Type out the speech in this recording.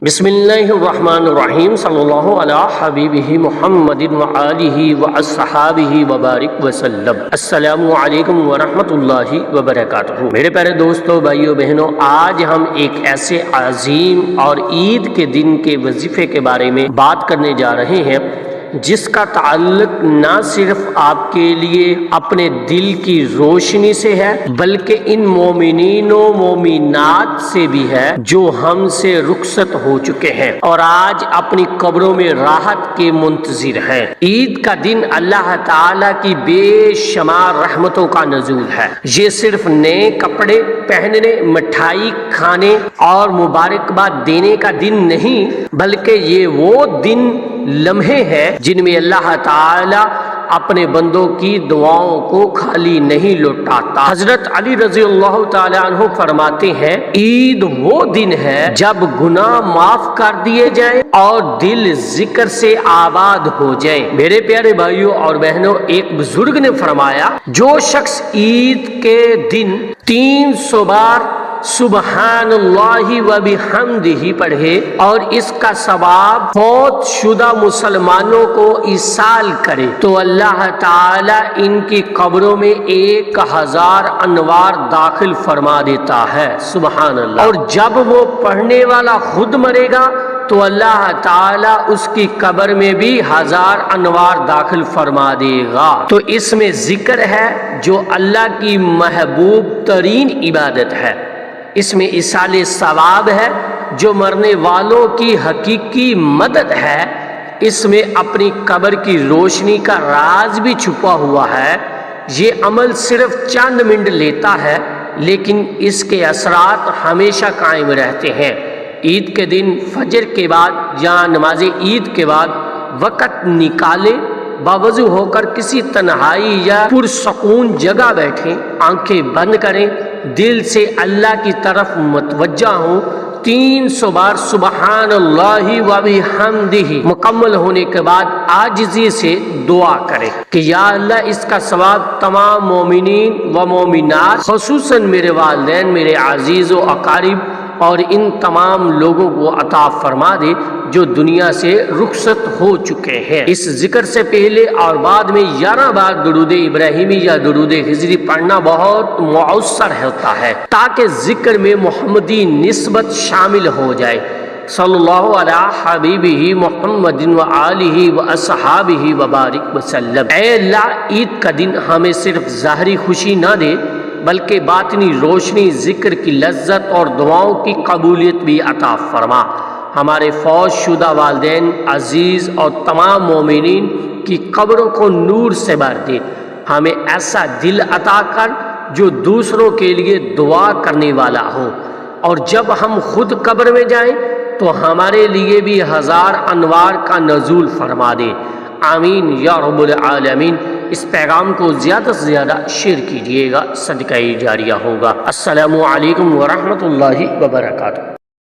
بسم اللہ الرحمن الرحیم صلی اللہ علی حبیبہ محمد وآلہ واصحابہ وبارک وسلم۔ السلام علیکم ورحمۃ اللہ وبرکاتہ۔ میرے پیارے دوستو، بھائیو، بہنوں، آج ہم ایک ایسے عظیم اور عید کے دن کے وظیفے کے بارے میں بات کرنے جا رہے ہیں جس کا تعلق نہ صرف آپ کے لیے اپنے دل کی روشنی سے ہے بلکہ ان مومنین و مومنات سے بھی ہے جو ہم سے رخصت ہو چکے ہیں اور آج اپنی قبروں میں راحت کے منتظر ہیں۔ عید کا دن اللہ تعالی کی بے شمار رحمتوں کا نزول ہے۔ یہ صرف نئے کپڑے پہننے، مٹھائی کھانے اور مبارکباد دینے کا دن نہیں بلکہ یہ وہ دن لمحے ہیں جن میں اللہ تعالی اپنے بندوں کی دعاؤں کو خالی نہیں لوٹاتا۔ حضرت علی رضی اللہ تعالی عنہ فرماتے ہیں، عید وہ دن ہے جب گناہ معاف کر دیے جائیں اور دل ذکر سے آباد ہو جائیں۔ میرے پیارے بھائیوں اور بہنوں، ایک بزرگ نے فرمایا، جو شخص عید کے دن 300 بار سبحان اللہ و بحمدہ پڑھے اور اس کا ثواب فوت شدہ مسلمانوں کو ایصال کرے تو اللہ تعالی ان کی قبروں میں 1000 انوار داخل فرما دیتا ہے۔ سبحان اللہ۔ اور جب وہ پڑھنے والا خود مرے گا تو اللہ تعالی اس کی قبر میں بھی 1000 انوار داخل فرما دے گا۔ تو اس میں ذکر ہے جو اللہ کی محبوب ترین عبادت ہے، اس میں ایصال ثواب ہے جو مرنے والوں کی حقیقی مدد ہے، اس میں اپنی قبر کی روشنی کا راز بھی چھپا ہوا ہے۔ یہ عمل صرف چند منٹ لیتا ہے لیکن اس کے اثرات ہمیشہ قائم رہتے ہیں۔ عید کے دن فجر کے بعد یا نماز عید کے بعد وقت نکالے، باوضو ہو کر کسی تنہائی یا پرسکون جگہ بیٹھیں، آنکھیں بند کریں، دل سے اللہ کی طرف متوجہ ہوں، 300 بار سبحان اللہ و بحمدہ مکمل ہونے کے بعد عاجزی سے دعا کریں کہ یا اللہ اس کا ثواب تمام مومنین و مومنات، خصوصاً میرے والدین، میرے عزیز و اقارب اور ان تمام لوگوں کو عطا فرما دے جو دنیا سے رخصت ہو چکے ہیں۔ اس ذکر سے پہلے اور بعد میں 11 بار درود ابراہیمی یا درود ہجری پڑھنا بہت مؤثر ہوتا ہے تاکہ ذکر میں محمدی نسبت شامل ہو جائے۔ صلی اللہ علی حبیبہ محمد وآلہ واصحابہ وبارک وسلم۔ اے اللہ، عید کا دن ہمیں صرف ظاہری خوشی نہ دے بلکہ باطنی روشنی، ذکر کی لذت اور دعاؤں کی قبولیت بھی عطا فرما۔ ہمارے فوت شدہ والدین، عزیز اور تمام مومنین کی قبروں کو نور سے بھر دے۔ ہمیں ایسا دل عطا کر جو دوسروں کے لیے دعا کرنے والا ہو، اور جب ہم خود قبر میں جائیں تو ہمارے لیے بھی 1000 انوار کا نزول فرما دے۔ آمین یا رب العالمین۔ اس پیغام کو زیادہ سے زیادہ شیئر کیجیے گا، صدقہ جاریہ ہوگا۔ السلام علیکم ورحمۃ اللہ وبرکاتہ۔